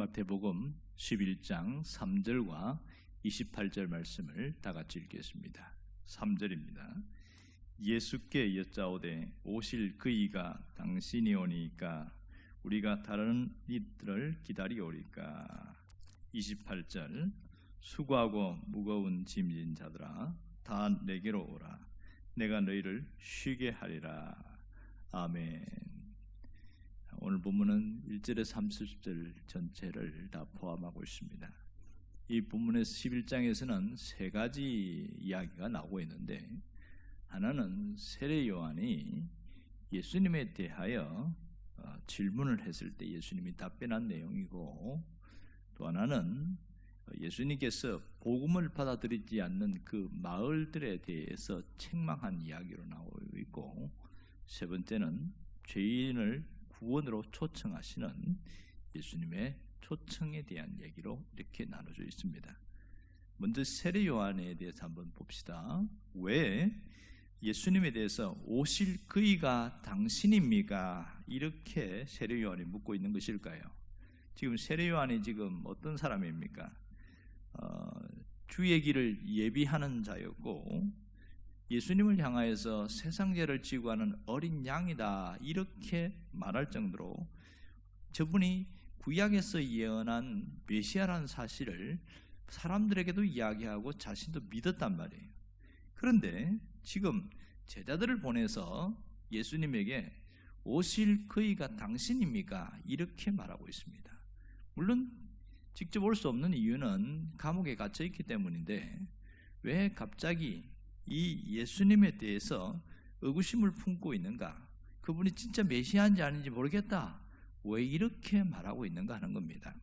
마태복음 11장 3절과 28절 말씀을 다 같이 읽겠습니다. 3절입니다. 예수께 여짜오되 오실 그이가 당신이오니까 우리가 다른 이들을 기다리오리까. 28절 수고하고 무거운 짐진 자들아 다 내게로 오라. 내가 너희를 쉬게 하리라. 아멘. 오늘 본문은 1절에서 30절 전체를 다 포함하고 있습니다. 이 본문의 11장에서는 세 가지 이야기가 나오고 있는데, 하나는 세례 요한이 예수님에 대하여 질문을 했을 때 예수님이 답변한 내용이고, 또 하나는 예수님께서 복음을 받아들이지 않는 그 마을들에 대해서 책망한 이야기로 나오고 있고, 세 번째는 죄인을 구원으로 초청하시는 예수님의 초청에 대한 얘기로 이렇게 나눠져 있습니다. 먼저 세례 요한에 대해서 한번 봅시다. 왜 예수님에 대해서 오실 그이가 당신입니까? 이렇게 세례 요한이 묻고 있는 것일까요? 지금 세례 요한이 지금 어떤 사람입니까? 주의 길을 예비하는 자였고, 예수님을 향하여서 세상 죄를 지고 하는 어린 양이다 이렇게 말할 정도로 저분이 구약에서 예언한 메시아라는 사실을 사람들에게도 이야기하고 자신도 믿었단 말이에요. 그런데 지금 제자들을 보내서 예수님에게 오실 그이가 당신입니까? 이렇게 말하고 있습니다. 물론 직접 올 수 없는 이유는 감옥에 갇혀 있기 때문인데, 왜 갑자기 이 예수님에 대해서 의구심을 품고 있는가? 그분이 진짜 메시아인지 아닌지 모르겠다. 왜 이렇게 말하고 있는가 하는 겁니다.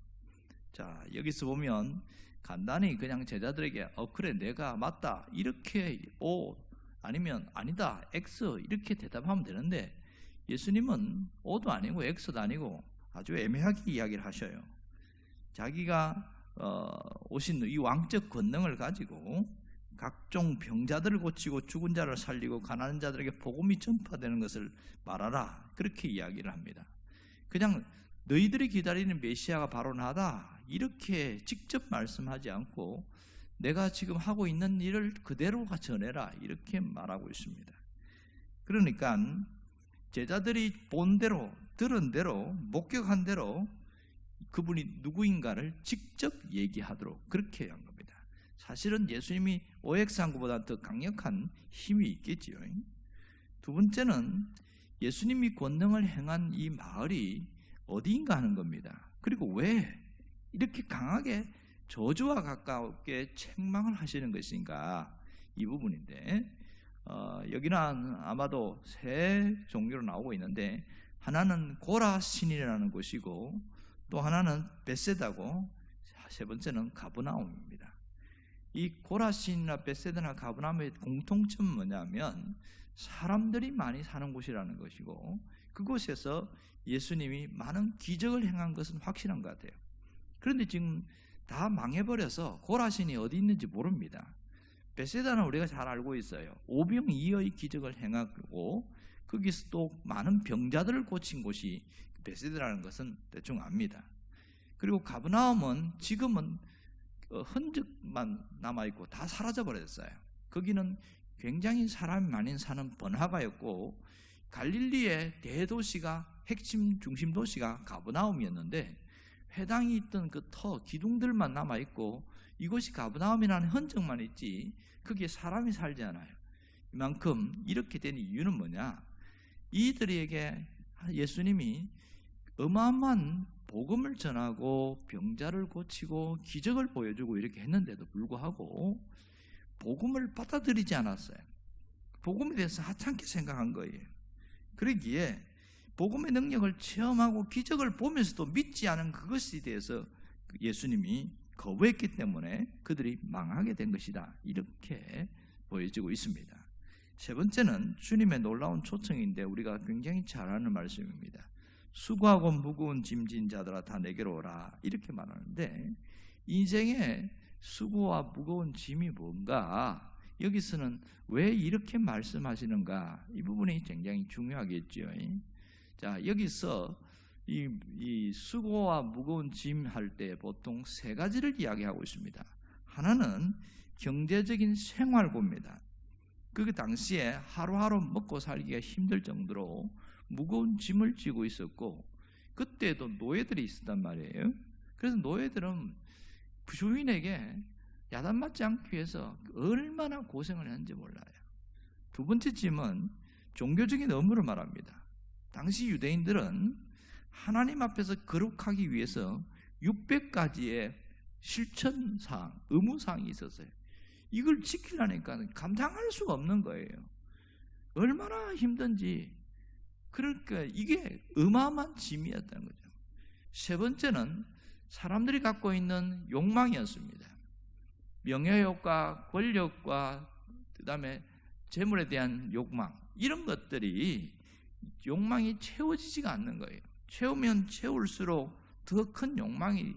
자, 여기서 보면 간단히 그냥 제자들에게 그래 내가 맞다 이렇게 O 아니면 아니다 X 이렇게 대답하면 되는데, 예수님은 O도 아니고 X도 아니고 아주 애매하게 이야기를 하셔요. 자기가 오신 이 왕적 권능을 가지고 각종 병자들을 고치고 죽은 자를 살리고 가난한 자들에게 복음이 전파되는 것을 말하라, 그렇게 이야기를 합니다. 그냥 너희들이 기다리는 메시아가 바로 나다 이렇게 직접 말씀하지 않고 내가 지금 하고 있는 일을 그대로 전해라 이렇게 말하고 있습니다. 그러니까 제자들이 본 대로 들은 대로 목격한 대로 그분이 누구인가를 직접 얘기하도록 그렇게 한 겁니다. 사실은 예수님이 오엑스한구보다 더 강력한 힘이 있겠지요. 두 번째는 예수님이 권능을 행한 이 마을이 어디인가 하는 겁니다. 그리고 왜 이렇게 강하게 저주와 가깝게 책망을 하시는 것인가, 이 부분인데, 여기는 아마도 세 종류로 나오고 있는데, 하나는 고라신이라는 곳이고, 또 하나는 베세다고, 세 번째는 가브나움입니다. 이 고라신이나 베세다나 가브나움의 공통점은 뭐냐면 사람들이 많이 사는 곳이라는 것이고, 그곳에서 예수님이 많은 기적을 행한 것은 확실한 것 같아요. 그런데 지금 다 망해버려서 고라신이 어디 있는지 모릅니다. 베세다는 우리가 잘 알고 있어요. 오병이어의 기적을 행하고 거기서 또 많은 병자들을 고친 곳이 베세다라는 것은 대충 압니다. 그리고 가브나움은 지금은 흔적만 남아있고 다 사라져버렸어요. 거기는 굉장히 사람이 많이 사는 번화가였고, 갈릴리의 대도시가 핵심 중심 도시가 가브나움이었는데, 회당이 있던 그 기둥들만 남아있고 이곳이 가브나움이라는 흔적만 있지 거기에 사람이 살지 않아요. 이만큼 이렇게 된 이유는 뭐냐? 이들에게 예수님이 어마어마한 복음을 전하고 병자를 고치고 기적을 보여주고 이렇게 했는데도 불구하고 복음을 받아들이지 않았어요. 복음에 대해서 하찮게 생각한 거예요. 그러기에 복음의 능력을 체험하고 기적을 보면서도 믿지 않은 그것에 대해서 예수님이 거부했기 때문에 그들이 망하게 된 것이다, 이렇게 보여지고 있습니다. 세 번째는 주님의 놀라운 초청인데 우리가 굉장히 잘 아는 말씀입니다. 수고하고 무거운 짐진 자들아 다 내게로 오라, 이렇게 말하는데, 인생에 수고와 무거운 짐이 뭔가, 여기서는 왜 이렇게 말씀하시는가, 이 부분이 굉장히 중요하겠죠. 자, 여기서 이 수고와 무거운 짐 할 때 보통 세 가지를 이야기하고 있습니다. 하나는 경제적인 생활고입니다. 그 당시에 하루하루 먹고 살기가 힘들 정도로 무거운 짐을 지고 있었고, 그때도 노예들이 있었단 말이에요. 그래서 노예들은 주인에게 야단맞지 않기 위해서 얼마나 고생을 했는지 몰라요. 두 번째 짐은 종교적인 의무를 말합니다. 당시 유대인들은 하나님 앞에서 거룩하기 위해서 600가지의 실천사항, 의무사항이 있었어요. 이걸 지키려니까 감당할 수가 없는 거예요. 얼마나 힘든지. 그러니까 이게 어마어마한 짐이었다는 거죠. 세 번째는 사람들이 갖고 있는 욕망이었습니다. 명예욕과 권력과 그다음에 재물에 대한 욕망, 이런 것들이 욕망이 채워지지가 않는 거예요. 채우면 채울수록 더 큰 욕망이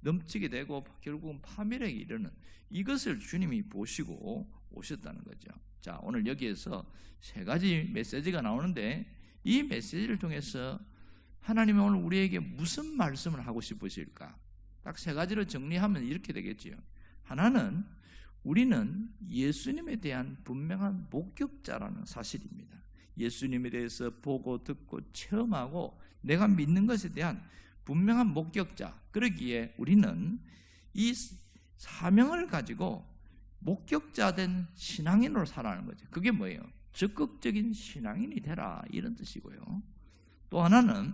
넘치게 되고 결국은 파멸에 이르는, 이것을 주님이 보시고 오셨다는 거죠. 자, 오늘 여기에서 세 가지 메시지가 나오는데, 이 메시지를 통해서 하나님이 오늘 우리에게 무슨 말씀을 하고 싶으실까? 딱 세 가지로 정리하면 이렇게 되겠지요. 하나는 우리는 예수님에 대한 분명한 목격자라는 사실입니다. 예수님에 대해서 보고 듣고 체험하고 내가 믿는 것에 대한 분명한 목격자. 그러기에 우리는 이 사명을 가지고 목격자된 신앙인으로 살아가는 거죠. 그게 뭐예요? 적극적인 신앙인이 되라, 이런 뜻이고요. 또 하나는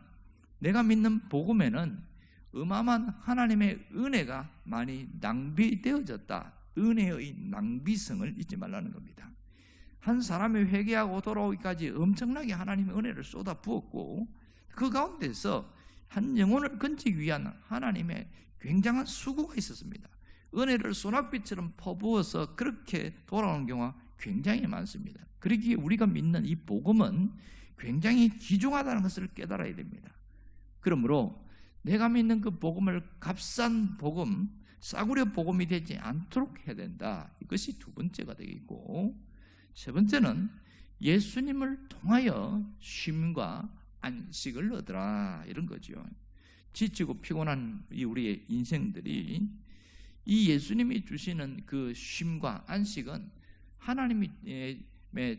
내가 믿는 복음에는 어마어마한 하나님의 은혜가 많이 낭비되어졌다. 은혜의 낭비성을 잊지 말라는 겁니다. 한 사람이 회개하고 돌아오기까지 엄청나게 하나님의 은혜를 쏟아 부었고, 그 가운데서 한 영혼을 건지기 위한 하나님의 굉장한 수고가 있었습니다. 은혜를 소낙비처럼 퍼부어서 그렇게 돌아오는 경우가 굉장히 많습니다. 그러기에 우리가 믿는 이 복음은 굉장히 귀중하다는 것을 깨달아야 됩니다. 그러므로 내가 믿는 그 복음을 값싼 복음, 싸구려 복음이 되지 않도록 해야 된다. 이것이 두 번째가 되겠고, 세 번째는 예수님을 통하여 쉼과 안식을 얻으라, 이런 거죠. 지치고 피곤한 우리의 인생들이 이 예수님이 주시는 그 쉼과 안식은 하나님의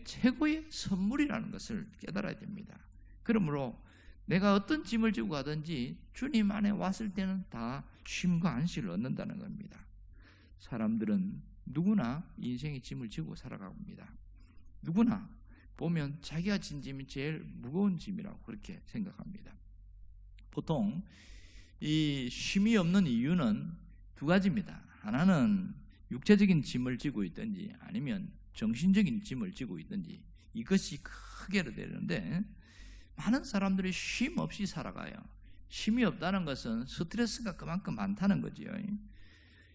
최고의 선물이라는 것을 깨달아야 됩니다. 그러므로 내가 어떤 짐을 지고 가든지 주님 안에 왔을 때는 다 쉼과 안식을 얻는다는 겁니다. 사람들은 누구나 인생의 짐을 지고 살아갑니다. 누구나 보면 자기가 진 짐이 제일 무거운 짐이라고 그렇게 생각합니다. 보통 이 쉼이 없는 이유는 두 가지입니다. 하나는 육체적인 짐을 지고 있든지 아니면 정신적인 짐을 지고 있든지, 이것이 크게 되는데 많은 사람들이 쉼 없이 살아가요. 쉼이 없다는 것은 스트레스가 그만큼 많다는 거지요.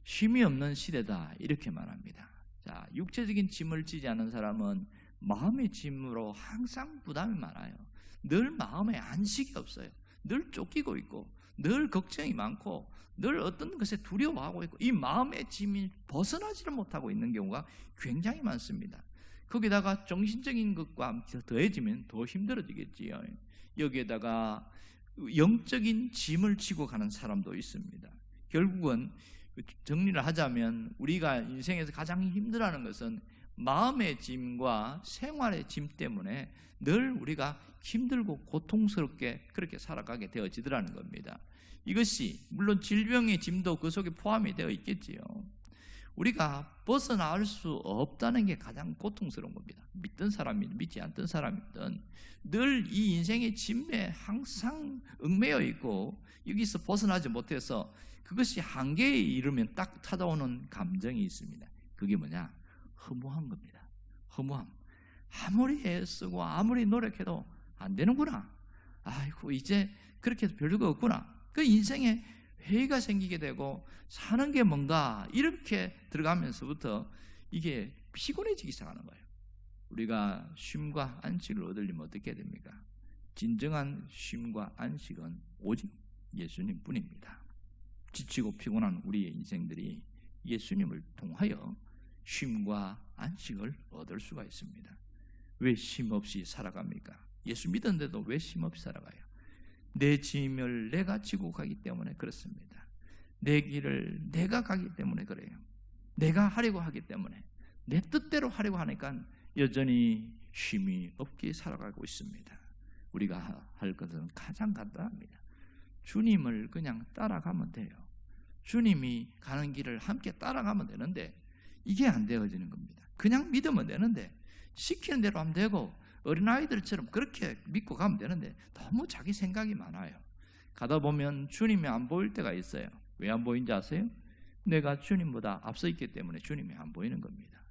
쉼이 없는 시대다, 이렇게 말합니다. 자, 육체적인 짐을 지지 않은 사람은 마음의 짐으로 항상 부담이 많아요. 늘 마음에 안식이 없어요. 늘 쫓기고 있고 늘 걱정이 많고 늘 어떤 것에 두려워하고 있고, 이 마음의 짐이 벗어나지를 못하고 있는 경우가 굉장히 많습니다. 거기다가 정신적인 것과 더해지면 더 힘들어지겠지요. 여기에다가 영적인 짐을 지고 가는 사람도 있습니다. 결국은 정리를 하자면 우리가 인생에서 가장 힘들어하는 것은 마음의 짐과 생활의 짐 때문에 늘 우리가 힘들고 고통스럽게 그렇게 살아가게 되어지더라는 겁니다. 이것이 물론 질병의 짐도 그 속에 포함이 되어 있겠지요. 우리가 벗어나올 수 없다는 게 가장 고통스러운 겁니다. 믿던 사람이든 믿지 않던 사람이든 늘 이 인생의 짐에 항상 얽매여 있고 여기서 벗어나지 못해서 그것이 한계에 이르면 딱 찾아오는 감정이 있습니다. 그게 뭐냐? 허무한 겁니다. 허무함. 아무리 애쓰고 아무리 노력해도 안 되는구나. 아이고, 이제 그렇게 해도 별거 없구나. 그 인생에 회의가 생기게 되고 사는 게 뭔가 이렇게 들어가면서부터 이게 피곤해지기 시작하는 거예요. 우리가 쉼과 안식을 얻으려면 어떻게 됩니까? 진정한 쉼과 안식은 오직 예수님 뿐입니다. 지치고 피곤한 우리의 인생들이 예수님을 통하여 쉼과 안식을 얻을 수가 있습니다. 왜 쉼 없이 살아갑니까? 예수 믿었는데도 왜 쉼 없이 살아가요? 내 짐을 내가 지고 가기 때문에 그렇습니다. 내 길을 내가 가기 때문에 그래요. 내가 하려고 하기 때문에, 내 뜻대로 하려고 하니까 여전히 쉼이 없게 살아가고 있습니다. 우리가 할 것은 가장 간단합니다. 주님을 그냥 따라가면 돼요. 주님이 가는 길을 함께 따라가면 되는데 이게 안 되어지는 겁니다. 그냥 믿으면 되는데, 시키는 대로 하면 되고 어린아이들처럼 그렇게 믿고 가면 되는데 너무 자기 생각이 많아요. 가다 보면 주님이 안 보일 때가 있어요. 왜 안 보이는지 아세요? 내가 주님보다 앞서 있기 때문에 주님이 안 보이는 겁니다.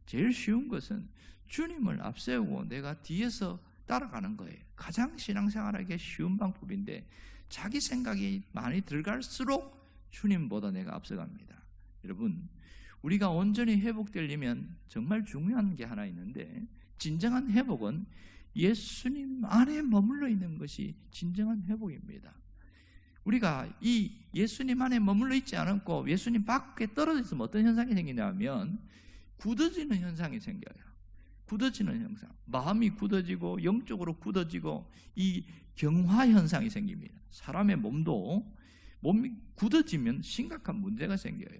제일 쉬운 것은 주님을 앞세우고 내가 뒤에서 따라가는 거예요. 가장 신앙생활하기 쉬운 방법인데 자기 생각이 많이 들어갈수록 주님보다 내가 앞서갑니다. 여러분, 우리가 온전히 회복되려면 정말 중요한 게 하나 있는데, 진정한 회복은 예수님 안에 머물러 있는 것이 진정한 회복입니다. 우리가 이 예수님 안에 머물러 있지 않고 예수님 밖에 떨어져 있으면 어떤 현상이 생기냐면 굳어지는 현상이 생겨요. 굳어지는 현상, 마음이 굳어지고 영적으로 굳어지고 이 경화 현상이 생깁니다. 사람의 몸이 굳어지면 심각한 문제가 생겨요.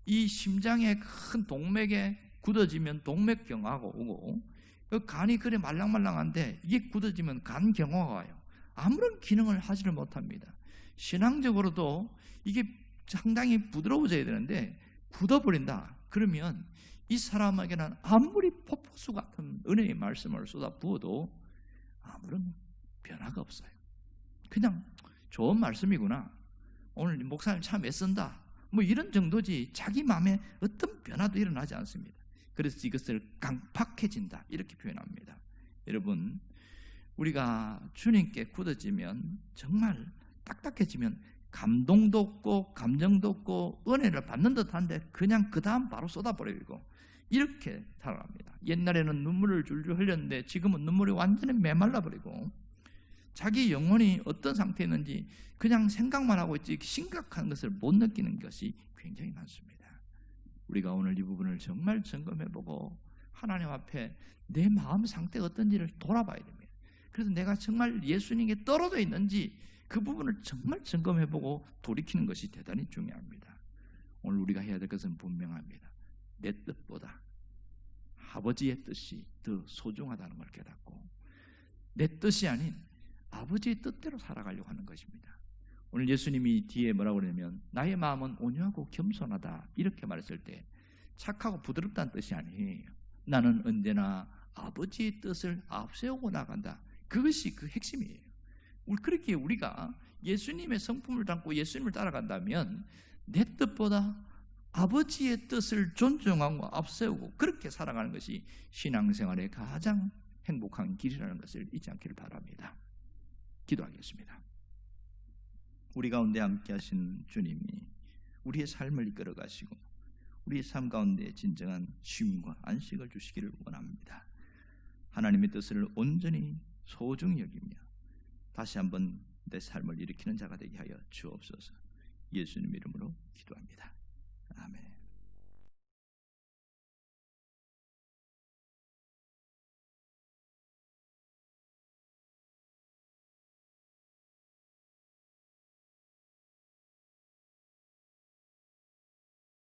이 심장의 큰 동맥에 굳어지면 동맥경화가 오고, 간이 그래 말랑말랑한데 이게 굳어지면 간경화가 와요. 아무런 기능을 하지를 못합니다. 신앙적으로도 이게 상당히 부드러워져야 되는데 굳어버린다. 그러면 이 사람에게는 아무리 폭포수 같은 은혜의 말씀을 쏟아 부어도 아무런 변화가 없어요. 그냥 좋은 말씀이구나, 오늘 목사님 참 애쓴다, 뭐 이런 정도지 자기 마음에 어떤 변화도 일어나지 않습니다. 그래서 이것을 강팍해진다 이렇게 표현합니다. 여러분, 우리가 주님께 굳어지면, 정말 딱딱해지면 감동도 없고 감정도 없고 은혜를 받는 듯한데 그냥 그 다음 바로 쏟아버리고 이렇게 살아갑니다. 옛날에는 눈물을 줄줄 흘렸는데 지금은 눈물이 완전히 메말라버리고 자기 영혼이 어떤 상태에 있는지 그냥 생각만 하고 있지 심각한 것을 못 느끼는 것이 굉장히 많습니다. 우리가 오늘 이 부분을 정말 점검해보고 하나님 앞에 내 마음 상태가 어떤지를 돌아봐야 됩니다. 그래서 내가 정말 예수님께 떨어져 있는지 그 부분을 정말 점검해보고 돌이키는 것이 대단히 중요합니다. 오늘 우리가 해야 될 것은 분명합니다. 내 뜻보다 아버지의 뜻이 더 소중하다는 걸 깨닫고 내 뜻이 아닌 아버지의 뜻대로 살아가려고 하는 것입니다. 오늘 예수님이 뒤에 뭐라고 그러냐면 나의 마음은 온유하고 겸손하다 이렇게 말했을 때 착하고 부드럽다는 뜻이 아니에요. 나는 언제나 아버지의 뜻을 앞세우고 나간다. 그것이 그 핵심이에요. 그렇게 우리가 예수님의 성품을 담고 예수님을 따라간다면 내 뜻보다 아버지의 뜻을 존중하고 앞세우고 그렇게 살아가는 것이 신앙생활의 가장 행복한 길이라는 것을 잊지 않기를 바랍니다. 기도하겠습니다. 우리 가운데 함께 하신 주님이 우리의 삶을 이끌어 가시고 우리의 삶 가운데 진정한 쉼과 안식을 주시기를 원합니다. 하나님의 뜻을 온전히 소중히 여기며 다시 한번 내 삶을 일으키는 자가 되게 하여 주옵소서. 예수님 이름으로 기도합니다. 아멘.